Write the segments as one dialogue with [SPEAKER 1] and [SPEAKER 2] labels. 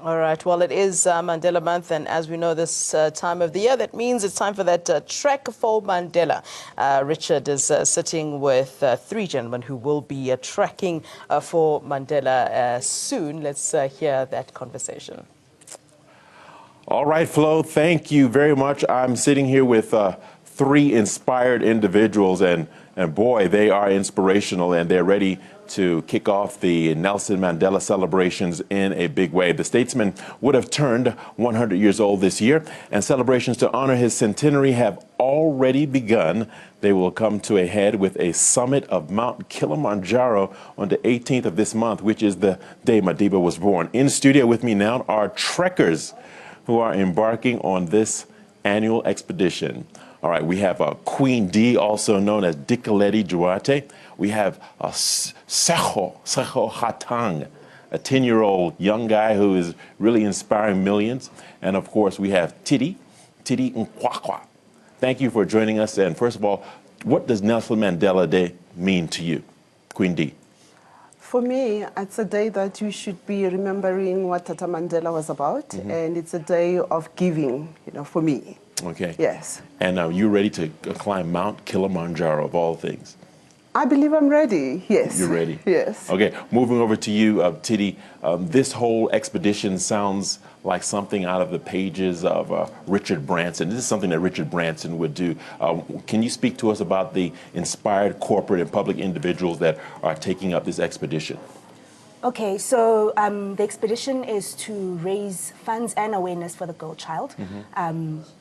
[SPEAKER 1] All right. Well, it is Mandela Month, and as we know this time of the year, that means it's time for that Trek-For-Mandela. Richard is sitting with three gentlemen who will be trekking for Mandela soon. Let's hear that conversation.
[SPEAKER 2] All right, Flo, thank you very much. I'm sitting here with three inspired individuals, and boy, they are inspirational, and they're ready to kick off the Nelson Mandela celebrations in a big way. The statesman would have turned 100 years old this year, and celebrations to honor his centenary have already begun. They will come to a head with a summit of Mount Kilimanjaro on the 18th of this month, which is the day Madiba was born. In studio with me now are trekkers who are embarking on this annual expedition. All right, we have Queen D, also known as Dikoledi Duarte. We have Seho Hatang, a 10-year-old young guy who is really inspiring millions. And of course, we have Tidi Nkwakwa. Thank you for joining us. And first of all, what does Nelson Mandela Day mean to you, Queen D?
[SPEAKER 3] For me, it's a day that you should be remembering what Tata Mandela was about, and it's a day of giving, for me.
[SPEAKER 2] Okay.
[SPEAKER 3] Yes.
[SPEAKER 2] And you're ready to climb Mount Kilimanjaro, of all things?
[SPEAKER 3] I believe I'm ready, yes.
[SPEAKER 2] You're ready?
[SPEAKER 3] Yes.
[SPEAKER 2] Okay, moving over to you, Tidi. This whole expedition sounds like something out of the pages of Richard Branson. This is something that Richard Branson would do. Can you speak to us about the inspired corporate and public individuals that are taking up this expedition?
[SPEAKER 4] Okay, so the expedition is to raise funds and awareness for the girl child.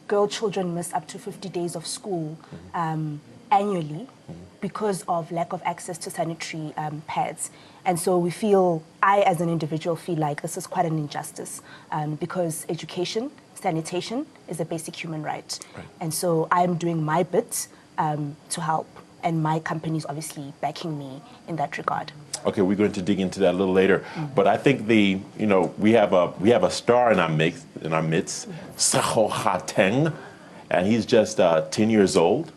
[SPEAKER 4] Girl children miss up to 50 days of school annually because of lack of access to sanitary pads. And so we feel, I as an individual feel like this is quite an injustice because education, sanitation is a basic human right. And so I'm doing my bit to help, and my company is obviously backing me in that regard.
[SPEAKER 2] Okay, we're going to dig into that a little later. But I think we have a star in our midst, Seho Hatang, and he's just 10 years old.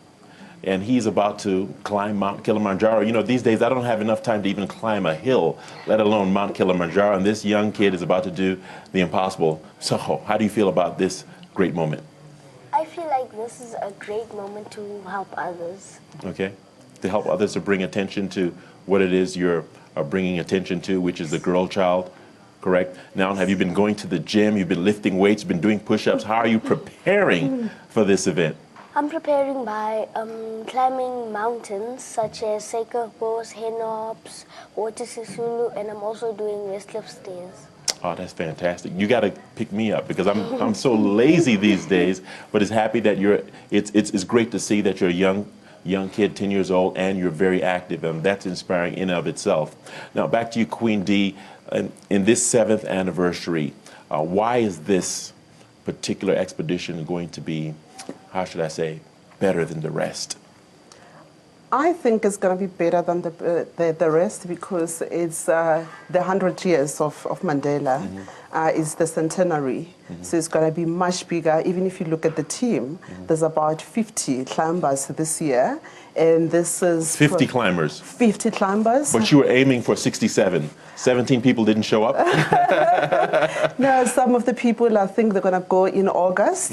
[SPEAKER 2] And he's about to climb Mount Kilimanjaro. These days I don't have enough time to even climb a hill, let alone Mount Kilimanjaro. And this young kid is about to do the impossible. Seho, how do you feel about this great moment?
[SPEAKER 5] I feel like this is a great moment to help others.
[SPEAKER 2] Okay, to help others, to bring attention to what it is you're bringing attention to, which is the girl child, correct? Now, have you been going to the gym? You've been lifting weights, been doing push-ups. How are you preparing for this event?
[SPEAKER 5] I'm preparing by climbing mountains such as Sekerpos, Henops, Water Sisulu, and I'm also doing Westcliff stairs.
[SPEAKER 2] Oh, that's fantastic. You got to pick me up because I'm so lazy these days, but it's happy that it's great to see that you're a young kid, 10 years old, and you're very active, and that's inspiring in and of itself. Now, back to you, Queen D. In this 7th anniversary, why is this particular expedition going to be, how should I say, better than the rest?
[SPEAKER 3] I think it's going to be better than the rest because it's the 100 years of Mandela. It's the centenary. So it's going to be much bigger. Even if you look at the team, there's about 50 climbers this year. And this is
[SPEAKER 2] 50 climbers.
[SPEAKER 3] 50 climbers.
[SPEAKER 2] But you were aiming for 67. 17 people didn't show up?
[SPEAKER 3] No, some of the people, I think they're going to go in August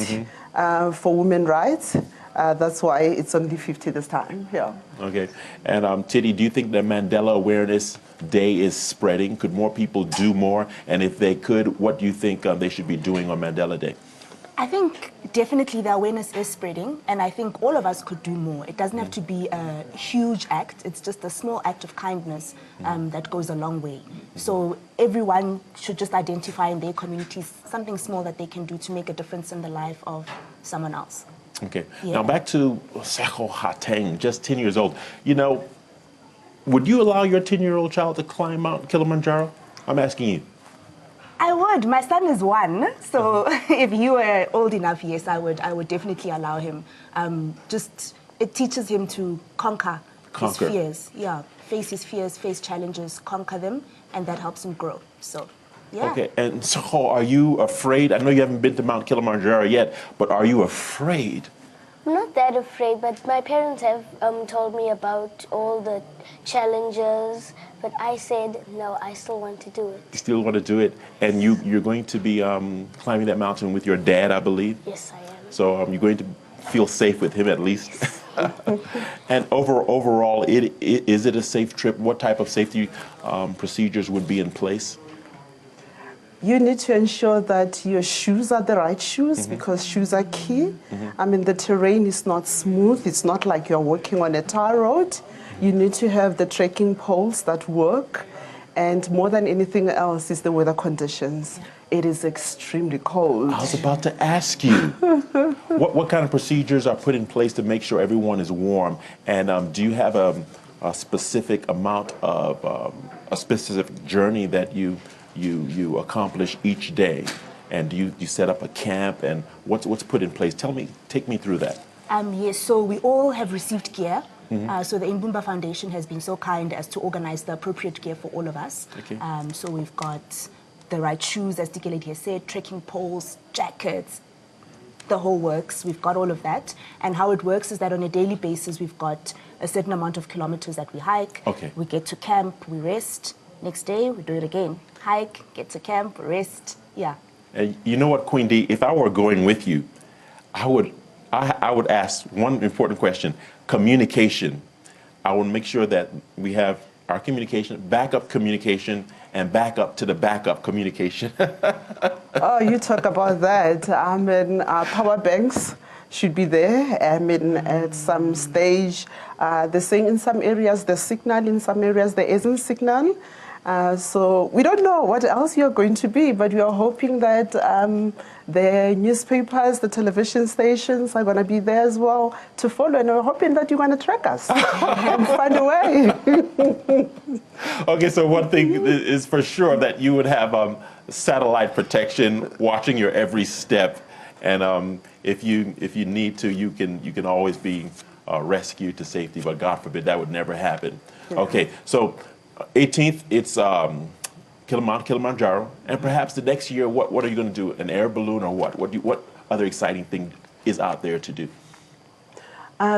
[SPEAKER 3] for women's rights. That's why it's only 50 this time, yeah. Okay.
[SPEAKER 2] And Tidi, do you think the Mandela Awareness Day is spreading? Could more people do more? And if they could, what do you think they should be doing on Mandela Day?
[SPEAKER 4] I think definitely the awareness is spreading, and I think all of us could do more. It doesn't have to be a huge act. It's just a small act of kindness that goes a long way. So everyone should just identify in their communities something small that they can do to make a difference in the life of someone else.
[SPEAKER 2] Okay. Yeah. Now back to Seho Hatang, just 10 years old. Would you allow your 10-year-old child to climb Mount Kilimanjaro? I'm asking you.
[SPEAKER 4] I would. My son is 1, so if he were old enough, yes, I would definitely allow him. It teaches him to conquer his fears. Yeah, face his fears, face challenges, conquer them, and that helps him grow. So, yeah.
[SPEAKER 2] Okay, and so are you afraid? I know you haven't been to Mount Kilimanjaro yet, but are you afraid?
[SPEAKER 5] I'm not not that afraid, but my parents have told me about all the challenges, but I said, no, I still want to do it.
[SPEAKER 2] You still want to do it? And you're going to be climbing that mountain with your dad, I believe?
[SPEAKER 5] Yes, I am.
[SPEAKER 2] So you're going to feel safe with him at least? And overall, is it a safe trip? What type of safety procedures would be in place?
[SPEAKER 3] You need to ensure that your shoes are the right shoes because shoes are key. I mean, the terrain is not smooth. It's not like you're walking on a tar road. You need to have the trekking poles that work. And more than anything else is the weather conditions. It is extremely cold.
[SPEAKER 2] I was about to ask you, what kind of procedures are put in place to make sure everyone is warm? And do you have a specific amount of, a specific journey that you accomplish each day? And do you set up a camp? And what's put in place? Take me through that.
[SPEAKER 4] Yes, so we all have received gear. So the Imbumba Foundation has been so kind as to organize the appropriate gear for all of us.
[SPEAKER 2] Okay.
[SPEAKER 4] So we've got the right shoes, as Dike Lady has said, trekking poles, jackets, the whole works. We've got all of that. And how it works is that on a daily basis, we've got a certain amount of kilometers that we hike.
[SPEAKER 2] Okay.
[SPEAKER 4] We get to camp, we rest. Next day, we do it again. Hike, get to camp, rest. Yeah.
[SPEAKER 2] And you know what, Queen D, if I were going with you, I would ask one important question: communication. I would make sure that we have our communication, backup communication, and backup to the backup communication.
[SPEAKER 3] Oh, you talk about that. I mean, power banks should be there. I mean, at some stage, they're saying in some areas there's signal, in some areas there isn't signal. So we don't know what else you're going to be, but we are hoping that the newspapers, the television stations are going to be there as well to follow, and we're hoping that you're going to track us and find a way.
[SPEAKER 2] Okay, so one thing is for sure that you would have satellite protection watching your every step, and if you need to, you can always be rescued to safety. But God forbid that would never happen.
[SPEAKER 3] Yeah.
[SPEAKER 2] Okay, so 18th it's Kilimanjaro, and perhaps the next year, what are you going to do? An air balloon or what? What other exciting thing is out there to do?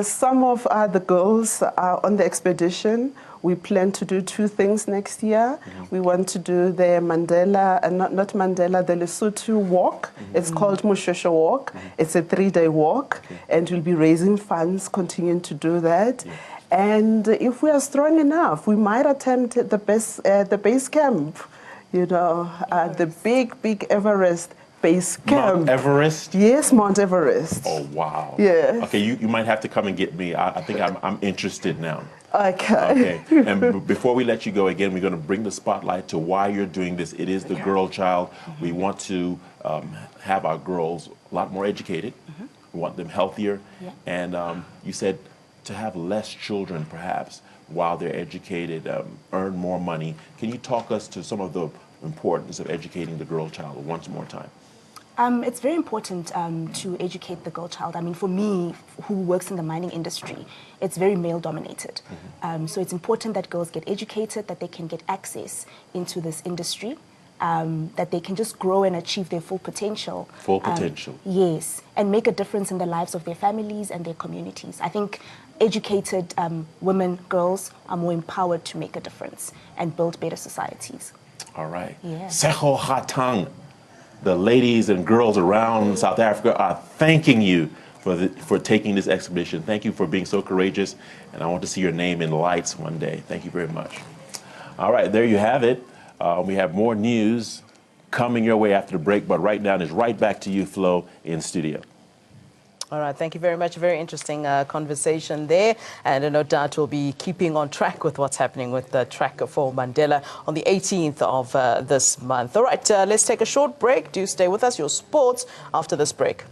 [SPEAKER 3] Some of the girls on the expedition, we plan to do two things next year. We want to do the Mandela, not Mandela, the Lesotho walk. It's called Mushosho Walk. It's a 3-day walk, and we'll be raising funds, continuing to do that. And if we are strong enough, we might attempt the base camp, you know, the big Everest base camp.
[SPEAKER 2] Mount Everest?
[SPEAKER 3] Yes, Mount Everest.
[SPEAKER 2] Oh, wow.
[SPEAKER 3] Yes.
[SPEAKER 2] Okay, you might have to come and get me. I think I'm interested now.
[SPEAKER 3] Okay.
[SPEAKER 2] Okay. And before we let you go again, we're going to bring the spotlight to why you're doing this. It is the girl child. We want to have our girls a lot more educated. We want them healthier.
[SPEAKER 4] Yeah.
[SPEAKER 2] And you said to have less children, perhaps, while they're educated, earn more money. Can you talk us to some of the importance of educating the girl child once more time?
[SPEAKER 4] It's very important to educate the girl child. I mean, for me, who works in the mining industry, it's very male-dominated. So it's important that girls get educated, that they can get access into this industry, that they can just grow and achieve their full potential.
[SPEAKER 2] Full potential.
[SPEAKER 4] Yes, and make a difference in the lives of their families and their communities. I think educated women, girls, are more empowered to make a difference and build better societies.
[SPEAKER 2] All right.
[SPEAKER 4] Yeah.
[SPEAKER 2] Seho Hatang. The ladies and girls around South Africa are thanking you for taking this expedition. Thank you for being so courageous, and I want to see your name in lights one day. Thank you very much. All right, there you have it. We have more news coming your way after the break, but right now it's right back to you, Flo, in studio.
[SPEAKER 1] All right, thank you very much. A very interesting conversation there. And no doubt we'll be keeping on track with what's happening with the Trek-For-Mandela on the 18th of this month. All right, let's take a short break. Do stay with us, your sports, after this break.